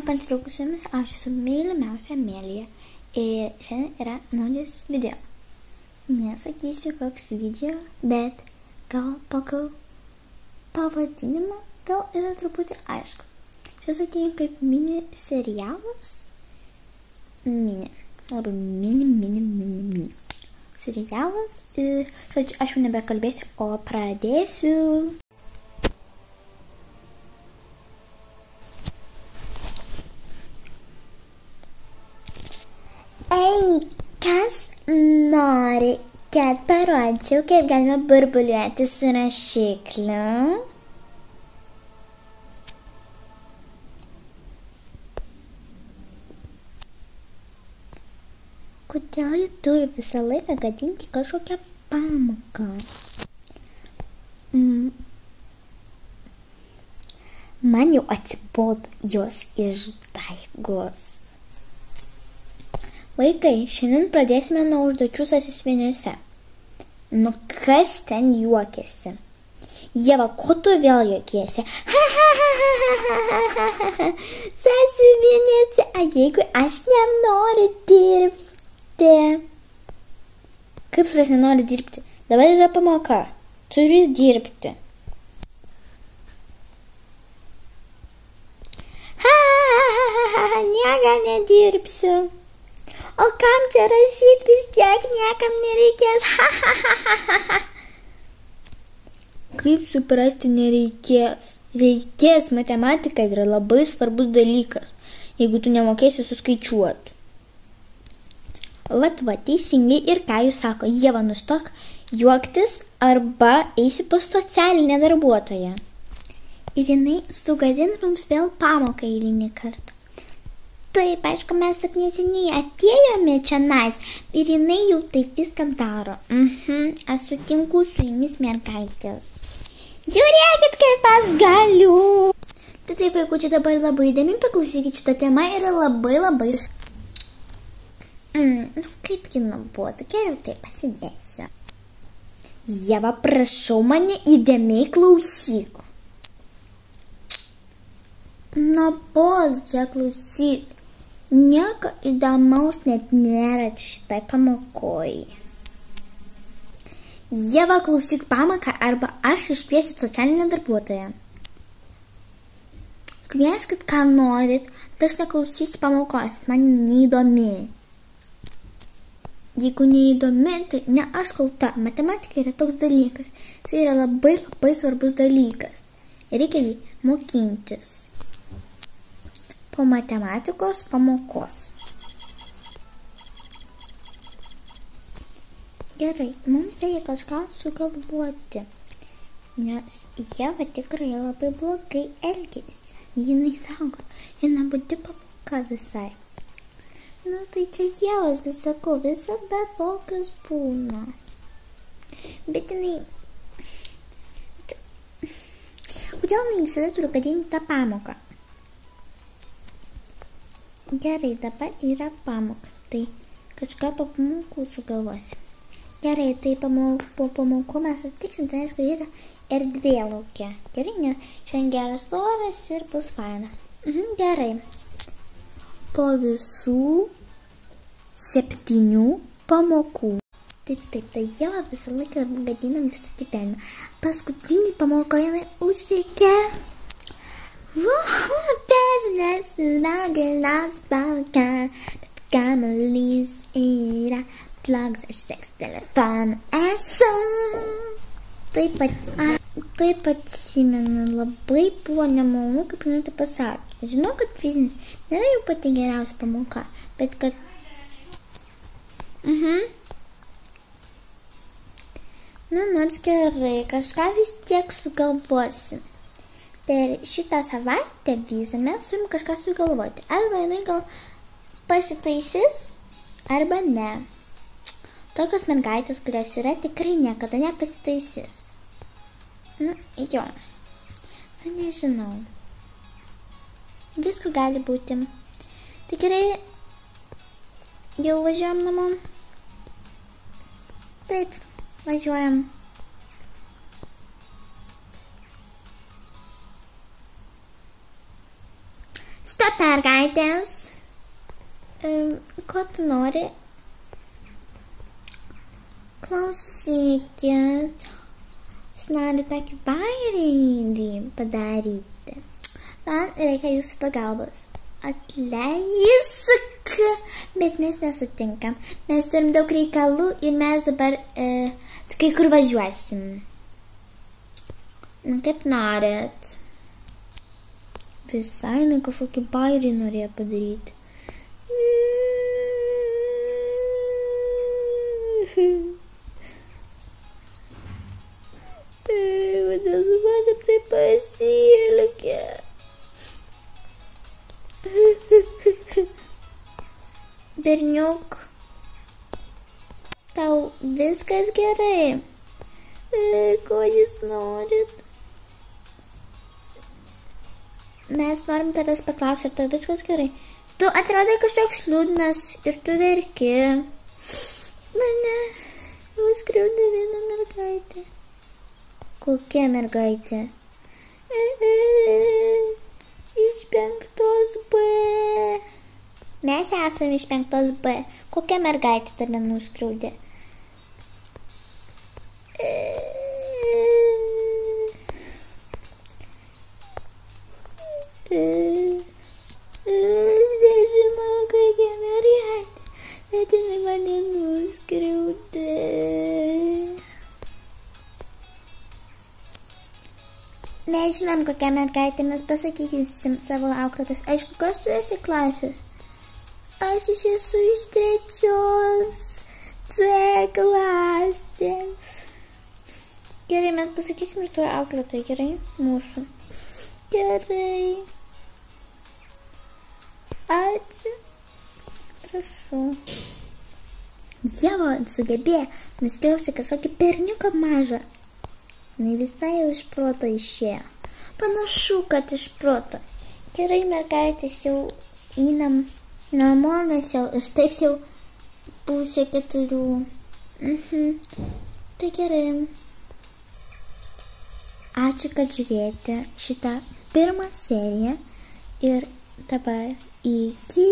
Pantriukų su jumis, aš esu mylimiausia Amelija ir šiandien yra naujas video. Nesakysiu koks video, bet gal pagal pavadinimą gal yra truputį aišku. Čia sakykime kaip mini serialas. Labai mini serialas. Ir žodžiu, aš jau nebekalbėsiu, o pradėsiu. Ei, kas nori, kad parodžiau, kaip galima burbuliuoti su rašikliu? Kodėl ji turi visą laiką gadinti kažkokią pamoką? Man jau atsibodo jos išdaigos. Vaikai, šiandien pradėsime nuo užduočių sąsiuviniuose. Nu, kas ten juokiasi? Ieva, ko tu vėl juokiesi? Sąsiuviniuose, a jeigu aš nenoriu dirbti? Kaip šuras nenori dirbti? Dabar yra pamoka. Turi dirbti. Niega nedirbsiu. O kam čia rašyti, vis tiek niekam nereikės. Kaip suprasti nereikės? Reikės, matematika yra labai svarbus dalykas, jeigu tu nemokėsi suskaičiuoti. Va, teisingai ir ką jūs sako, Ieva, nustok juoktis arba eisi pas socialinę darbuotoją. Ir jinai sugadins mums vėl pamoką eilinį kartą. Taip, aišku, mes tik neseniai atėjome čionais ir jinai jau taip viską daro. Aš sutinku su jumis, mergaitės. Žiūrėkit, kaip aš galiu. Tai taip, vaikučiai, dabar labai įdėmiai paklausykit, šitą temą yra labai. Kaip ji nuobodu, geriau tai pasidėsiu. Ieva, prašau mane įdėmiai klausyk. Nuobodu čia klausyk. Nieko įdomaus net nėra šitai pamokoje. Ieva, klausyk pamoką arba aš iškviesiu socialinę darbuotoją. Kvieskit, ką norit, tai aš neklausysiu pamokos, man neįdomi. Jeigu neįdomi, tai ne aš kalta. Matematika yra toks dalykas. Tai yra labai svarbus dalykas. Reikia jį mokintis. Po matematikos pamokos. Gerai, mums reikia kažką sugalvoti, nes Ieva tikrai labai blogai elgiasi. Jinai sako, ji nebūti pamoka visai. Nu tai čia Ievas, kai sakau, visada tokios būna. Bet jinai... Kodėl jinai visada turi gadinti tą pamoką? Gerai, dabar yra pamoka, tai kažką po pamokų sugalvosi. Gerai, tai po pamokų mes sutiksim, tai aišku, yra erdvė lauke. Gerai, nes šiandien geras oras ir bus faina. Gerai. Po visų 7 pamokų. Tai Ieva visą laiką gadina visą gyvenimą. Paskutinį pamoką jinai užreikia. Business nagelas balka, bet kamuolys yra blogas, aš teks telefoną esu. Taip atsimenu, labai buvo nemalonu, kaip jinai tai pasakė. Žinau, kad fizinis nėra jau pati geriausia pamoka, bet kad... Nors gerai, kažką vis tiek sugalvosim. Per šitą savaitę visą mes turim kažką sugalvoti. Arba jinai gal pasitaisys, arba ne. Tokios mergaitės, kurios yra, tikrai niekada nepasitaisys. Jo. Nežinau. Visko gali būti. Tai gerai, jau važiuojam namo. Taip, važiuojam. Stop, mergaitė. vandens. Ko tu nori? Klausykit. Aš noriu tokį bairį padaryti. Man reikia jūsų pagalbos. Atleisk, bet mes nesutinkam. Mes turim daug reikalų ir mes dabar kai kur važiuosim. Na, kaip norit. Visai ne kažkokį bairį norėjo padaryti. Kodėl man taip pasielgė? Berniuk, tau viskas gerai? Ko jūs norit? Mes norim tavęs paklausti, ar tau viskas gerai? Tu atrodai kažkoks liūdnas ir tu verki. Mane nuskriaudė viena mergaitė. Kokia mergaitė? Iš 5B. Mes esame iš 5B. Kokia mergaitė tave nuskriaudė? Aš nežinau, kokia mergaitė, bet jinai mane nuskriaudė. Mes žinom, kokia mergaitė, mes pasakysim savo auklėtojos. Aišku, kas tu esi klasės? Aš esu iš 3C klasės. Gerai, mes pasakysim ir tuo auklėtojai, gerai? Mūsų. Gerai. Ačiū. Prašau. Ieva sugebėjo nuskriausti kažkokį berniuką mažą. Jis visai jau iš proto išėjo. Panašu, kad iš proto. Gerai, mergaitės jau einam namo, nes jau ir taip jau 3:30. Tai gerai. Ačiū, kad žiūrėjote šitą pirmą seriją ir dabar iki.